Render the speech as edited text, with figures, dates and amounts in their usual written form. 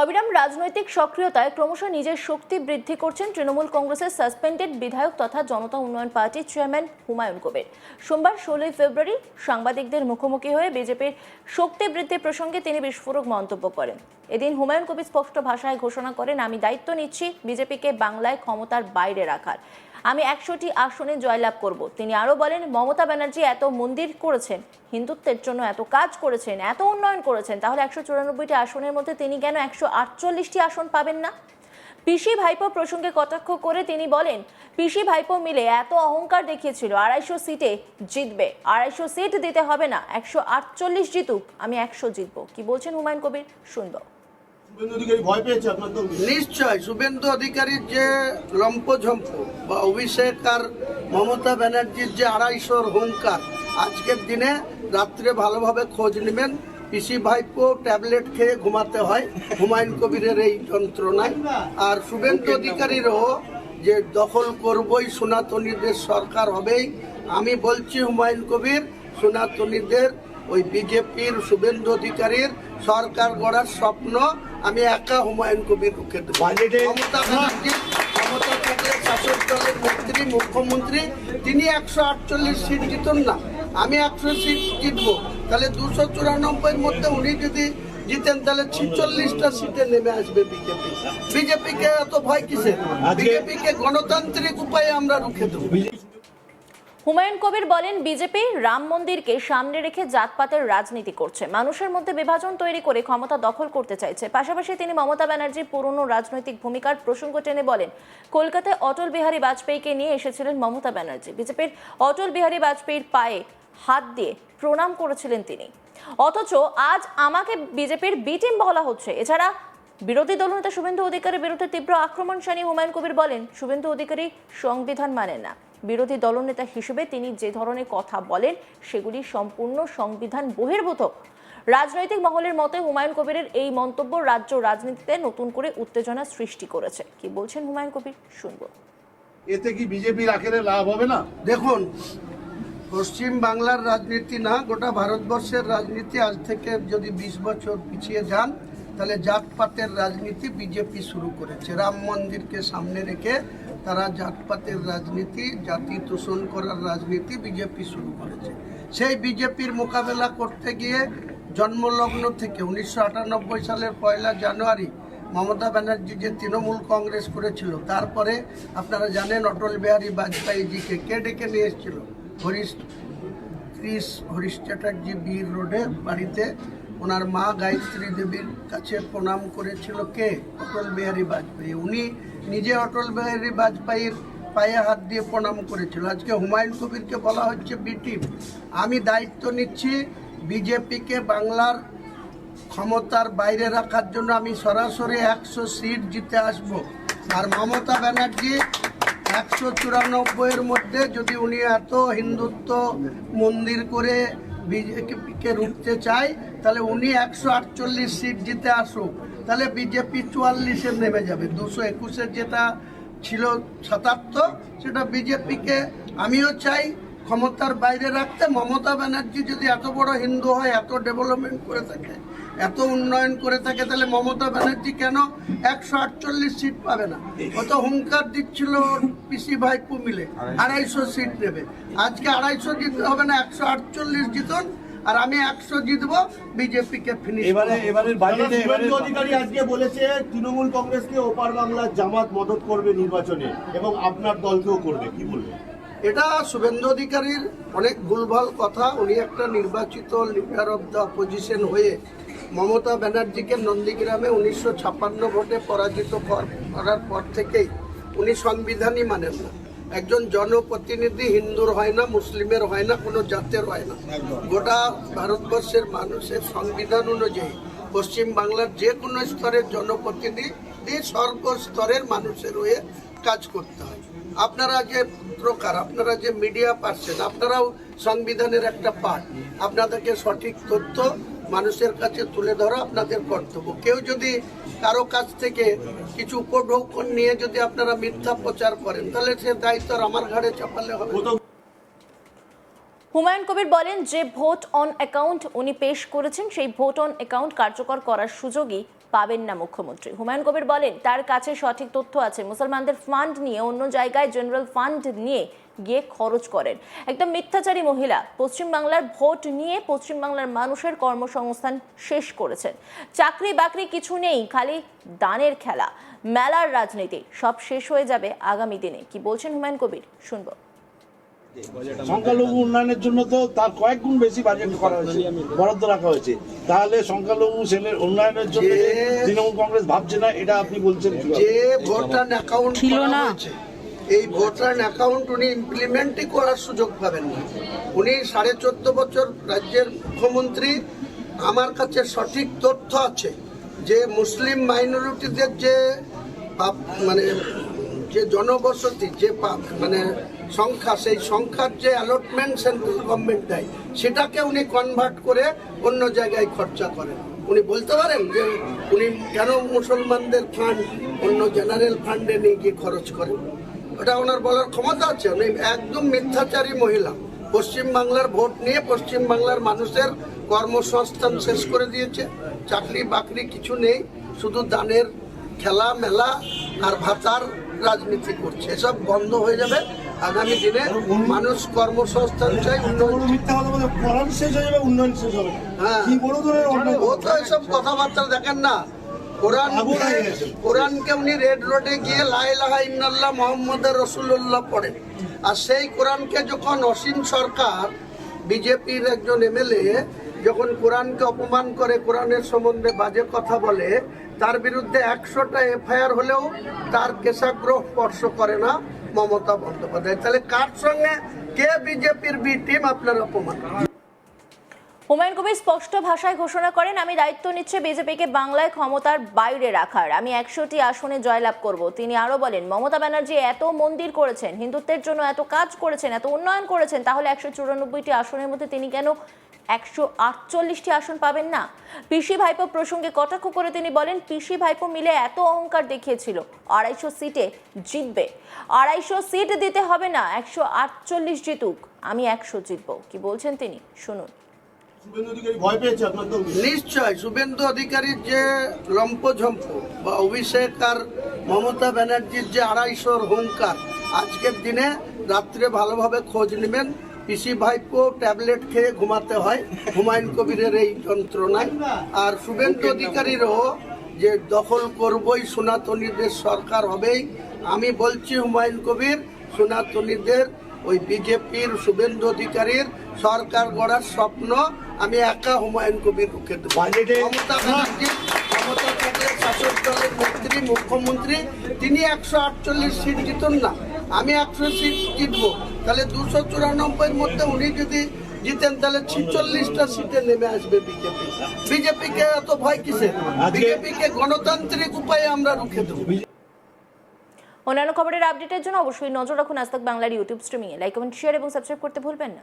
অবিরাম রাজনৈতিক সক্রিয়তায় ক্রমশ নিজের শক্তি বৃদ্ধি করছেন তৃণমূল কংগ্রেসের সাসপেন্ডেড বিধায়ক তথা জনতা উন্নয়ন পার্টির চেয়ারম্যান হুমায়ুন কবির। সোমবার 16 ফেব্রুয়ারি সাংবাদিকদের মুখোমুখি হয়ে বিজেপির শক্তি বৃদ্ধি প্রসঙ্গে তিনি বিস্ফোরক মন্তব্য করেন। এদিন হুমায়ুন কবির স্পষ্ট ভাষায় ঘোষণা করেন, আমি দায়িত্ব নিচ্ছি বিজেপিকে বাংলায় ক্ষমতার বাইরে রাখার। আমি 100টি আসনে জয়লাভ করব। তিনি আরো বলেন, মমতা ব্যানার্জি এত মন্দির করেছেন, হিন্দুত্বের জন্য এত কাজ করেছেন, এত উন্নয়ন করেছেন, তাহলে 194টি আসনের মধ্যে তিনি কেন 148টি আসন পাবেন না? পিসি ভাইপো প্রসঙ্গে কটাক্ষ করে তিনি বলেন, পিসি ভাইপো মিলে এত অহংকার দেখিয়েছিল 250 সিটে জিতবে। 250 সিট দিতে হবে না, 148 জিতুক, আমি 100 জিতবো। কি বলছেন হুমায়ুন কবির, শুনবো। নিশ্চয় শুভেন্দু অধিকারীর যে লম্পঝম্প বা অভিষেক আর মমতা ব্যানার্জির যে 250 হুঙ্কার, আজকের দিনে রাত্রে ভালোভাবে খোঁজ নেবেন। পিসি ভাইপো ট্যাবলেট খেয়ে ঘুমাতে হয় হুমায়ুন কবিরের এই যন্ত্রণায়। আর শুভেন্দু অধিকারীরও যে দখল করবই, সনাতনীদের সরকার হবেই। আমি বলছি হুমায়ুন কবির, সনাতনীদের ওই বিজেপির শুভেন্দু অধিকারীর সরকার গড়ার স্বপ্ন আমি একা হুমায়ুন কবির রুখে দেব। মমতা ব্যানার্জি শাসক দলের মন্ত্রী, মুখ্যমন্ত্রী, তিনি 148 সিট জিতুন না, আমি 100 সিট জিতবো। তাহলে 294-এর মধ্যে উনি যদি জিতেন তাহলে 46টা সিটে নেমে আসবে বিজেপি। বিজেপিকে এত ভয় কিসের? বিজেপিকে গণতান্ত্রিক উপায়ে আমরা রুখে দেবো। হুমায়ুন কবির বলেন, বিজেপি রাম মন্দিরকে সামনে রেখে জাতপাতের রাজনীতি করছে, মানুষের মধ্যে বিভাজন তৈরি করে ক্ষমতা দখল করতে চাইছে। পাশাপাশি তিনি মমতা ব্যানার্জির পুরনো রাজনৈতিক ভূমিকার প্রসঙ্গ টেনে বলেন, কলকাতায় অটল বিহারী বাজপেয়ীকে নিয়ে এসেছিলেন মমতা ব্যানার্জি। বিজেপির অটল বিহারী বাজপেয়ীর পায়ে হাত দিয়ে প্রণাম করেছিলেন তিনি, অথচ আজ আমাকে বিজেপির বি টিম বলা হচ্ছে। এছাড়া বিরোধী দলনেতা শুভেন্দু অধিকারীর বিরুদ্ধে তীব্র আক্রমণ শানিয়ে হুমায়ুন কবির বলেন, শুভেন্দু অধিকারী সংবিধান মানেন না। বিরোধী দলনেতা হিসেবে তিনি যে ধরনের কথা বলেন সেগুলি সম্পূর্ণ সংবিধান বহির্ভূত। রাজনৈতিক মহলের মতে হুমায়ুন কবিরের এই মন্তব্য রাজ্য রাজনীতিতে নতুন করে উত্তেজনা সৃষ্টি করেছে। কি বলছেন হুমায়ুন কবির, শুনবো। এতে কি বিজেপির আখেরে লাভ হবে না? দেখুন, পশ্চিম বাংলার রাজনীতি না, গোটা ভারতবর্ষের রাজনীতি আজ থেকে যদি 20 বছর পিছিয়ে যান তাহলে জাতপাতের রাজনীতি বিজেপি শুরু করেছে। রাম মন্দিরকে সামনে রেখে তারা জাতপাতের রাজনীতি, জাতি তোষণ করার রাজনীতি বিজেপি শুরু করেছে। সেই বিজেপির মোকাবেলা করতে গিয়ে জন্মলগ্ন থেকে 1998 সালের 1 জানুয়ারি মমতা ব্যানার্জি যে তৃণমূল কংগ্রেস করেছিল, তারপরে আপনারা জানেন অটল বিহারী বাজপেয়ীজিকে কে ডেকে নিয়ে এসেছিল? হরিশ চ্যাটার্জি বীর রোডে বাড়িতে ওনার মা গায়ত্রী দেবীর কাছে প্রণাম করেছিল কে? অটল বিহারী বাজপেয়ী। উনি নিজে অটল বিহারী বাজপেয়ীর পায়ে হাত দিয়ে প্রণাম করেছিল। আজকে হুমায়ুন কবিরকে বলা হচ্ছে বি টিম। আমি দায়িত্ব নিচ্ছি বিজেপিকে বাংলার ক্ষমতার বাইরে রাখার জন্য। আমি সরাসরি 100 সিট জিতে আসব। আর মমতা ব্যানার্জি 194-এর মধ্যে যদি উনি এত হিন্দুত্ব মন্দির করে বিজেপিকে রুখতে চায় তাহলে উনি 148 সিট জিতে আসুক, তাহলে বিজেপি 44-এ নেমে যাবে। 221-এর যেটা ছিল 77, সেটা বিজেপিকে আমিও চাই ক্ষমতার বাইরে রাখতে। মমতা ব্যানার্জি যদি এত বড় হিন্দু হয়, এত ডেভেলপমেন্ট করে থাকে, এত উন্নয়ন করে থাকে, তাহলে মমতা ব্যানার্জি কেন 148 সিট পাবে না? কত হুঙ্কার দিচ্ছিল পিসি ভাইপো মিলে 250 সিট নেবে। আজকে 250 জিততে হবে না, 148 জিতুন, আর আমি 100 জিতবো, বিজেপিকে ফিনিশ। এবারের বাজেটে শুভেন্দু অধিকারী আজকে বলেছে তৃণমূল কংগ্রেসকে ওপার বাংলার জামাত মদত করবে নির্বাচনে এবং আপনার দলকেও করবে, কি বলবেন? এটা শুভেন্দু অধিকারীর অনেক ভুলভাল কথা। উনি একটা নির্বাচিত লিডার অফ দ্য অপোজিশন হয়ে মমতা ব্যানার্জিকে নন্দীগ্রামে 1956 ভোটে পরাজিত করার পর থেকেই উনি সংবিধানই মানেন না। একজন জনপ্রতিনিধি হিন্দুর হয় না, মুসলিমের হয় না, কোনো জাতের হয় না। গোটা ভারতবর্ষের মানুষের সংবিধান অনুযায়ী পশ্চিম বাংলার যে কোনো স্তরের জনপ্রতিনিধি সর্বস্তরের মানুষের হয়ে কাজ করতে হয়। আপনারা যে প্রকার, আপনারা যে মিডিয়া পাচ্ছেন, আপনারাও সংবিধানের একটা পার্ট। আপনাদেরকে সঠিক তথ্য মানুষের কাছে তুলে ধরা আপনাদের কর্তব্য। কেউ যদি কারো কাছ থেকে কিছু উপঢৌকন নিয়ে যদি আপনারা মিথ্যা প্রচার করেন, তাহলে সে দায়িত্ব আমার ঘাড়ে চাপালে হবে। হুমায়ুন কবির বলেন, যে ভোট অন অ্যাকাউন্ট উনি পেশ করেছেন সেই ভোট অন অ্যাকাউন্ট কার্যকর করার সুযোগই পাবেন না মুখ্যমন্ত্রী। হুমায়ুন কবির বলেন, তার কাছে সঠিক তথ্য আছে। মুসলমানদের ফান্ড নিয়ে অন্য জায়গায় জেনারেল ফান্ড নিয়ে গিয়ে খরচ করেন। একটা মিথ্যাচারী মহিলা পশ্চিমবাংলার ভোট নিয়ে পশ্চিমবাংলার মানুষের কর্মসংস্থান শেষ করেছেন। চাকরি বাকরি কিছু নেই, খালি দানের খেলা, মেলার রাজনীতি, সব শেষ হয়ে যাবে আগামী দিনে। কি বলছেন হুমায়ুন কবির, শুনবো। সংখ্যালঘু উন্নয়নের জন্য তো তার কয়েক গুণ বেশি বাজেট করা হয়েছে, বরাদ্দ রাখা হয়েছে। তাহলে সংখ্যালঘু ছেলের উন্নয়নের জন্য তৃণমূল কংগ্রেস ভাবছে না, এটা আপনি বলছেন? যে ভোটার অ্যাকাউন্ট ছিল না, এই ভোটার অ্যাকাউন্ট উনি ইমপ্লিমেন্টই করার সুযোগ পাবেন না। উনি 14.5 বছর রাজ্যের মুখ্যমন্ত্রী। আমার কাছে সঠিক তথ্য আছে যে মুসলিম মাইনরিটিদের যে মানে যে জনবসতি, যে মানে সংখ্যা, সেই সংখ্যার যে অ্যালটমেন্ট সেন্ট্রাল গভর্নমেন্ট দেয়, সেটাকে উনি কনভার্ট করে অন্য জায়গায় খরচা করেন। উনি বলতে পারেন যে উনি কেন মুসলমানদের ফান্ড অন্য জেনারেল ফান্ডে নিয়ে গিয়ে খরচ করেন? ওটা ওনার বলার ক্ষমতা আছে? উনি একদম মিথ্যাচারী মহিলা। পশ্চিমবাংলার ভোট নিয়ে পশ্চিমবাংলার মানুষের কর্মসংস্থান শেষ করে দিয়েছে। চাকরি বাকরি কিছু নেই, শুধু দানের খেলা মেলা আর ভাতার রাজনীতি করছে। এসব বন্ধ হয়ে যাবে আগামী দিনে। মানুষ কর্মসংস্থান চাই, কোরআন শেষ হয়ে যাবে, উন্নয়ন শেষ হবে। হ্যাঁ, ও তো এসব কথাবার্তা দেখেন না। কোরআনকে উনি রেড রোডে গিয়ে লা ইলাহা ইল্লাল্লাহ মুহাম্মাদুর রাসূলুল্লাহ পড়েন। আর সেই কোরআনকে যখন অসীম সরকার, বিজেপির একজন এমএলএ, যখন কোরআনকে অপমান করে, কোরআনের সম্বন্ধে বাজে কথা বলে, তার বিরুদ্ধে 100টা এফআইআর হলেও তার কেশাগ্রহ স্পর্শ করে না মমতা বন্দ্যোপাধ্যায়। তাহলে কার সঙ্গে কে বিজেপির বি টিম আপনার অপমান? হুমায়ুন কবির স্পষ্ট ভাষায় ঘোষণা করেন, আমি দায়িত্ব নিচ্ছে বিজেপিকে বাংলায় ক্ষমতার বাইরে রাখার। আমি 100টি আসনে জয়লাভ করব। তিনি আরো বলেন, মমতা ব্যানার্জি এত মন্দির করেছেন, হিন্দুত্বের জন্য এত কাজ করেছেন, এত উন্নয়ন করেছেন, তাহলে 194টি আসনের মধ্যে তিনি কেন 148টি আসন পাবেন না? পিসি ভাইপো প্রসঙ্গে কটাক্ষ করে তিনি বলেন, পিসি ভাইপো মিলে এত অহংকার দেখিয়েছিল, 250 সিটে জিতবে। 250 সিট দিতে হবে না, 148 জিতুক, আমি 100 জিতবো। কি বলছেন তিনি, শুনুন। নিশ্চয় শুভেন্দু অধিকারীর যে লম্পঝম্প বা অভিষেক আর মমতা ব্যানার্জির যে 250 হুঙ্কার, আজকের দিনে রাত্রে ভালোভাবে খোঁজ নেবেন। পিসি ভাইপো ট্যাবলেট খেয়ে ঘুমাতে হয় হুমায়ুন কবিরের এই যন্ত্রণায়। আর শুভেন্দু অধিকারীরও যে দখল করবই, সনাতনীদের সরকার হবেই। আমি বলছি হুমায়ুন কবির, সনাতনীদের ওই বিজেপির শুভেন্দু অধিকারীর সরকার গড়ার স্বপ্ন আমি একা হুমায়ুন কবির রুখে দেবো। মমতা ব্যানার্জি, মমতা ব্যানার্জির শাসক দলের মন্ত্রী, মুখ্যমন্ত্রী, তিনি 148 সিট জিতুন না, আমি 100 সিট জিতবো। তাহলে 294-এর মধ্যে উনি যদি জিতেন, তাহলে 46টা সিটে নেমে আসবে বিজেপি। বিজেপিকে এত ভয় কিসে? বিজেপিকে গণতান্ত্রিক উপায়ে আমরা রুখে দেবো। অন্যান্য খবরের আপডেটের জন্য অবশ্যই নজর রাখুন আজ তাক বাংলার ইউটিউব স্ট্রিমিংয়ে। লাইক, কমেন্ট, শেয়ার এবং সাবস্ক্রাইব করতে ভুলবেন না।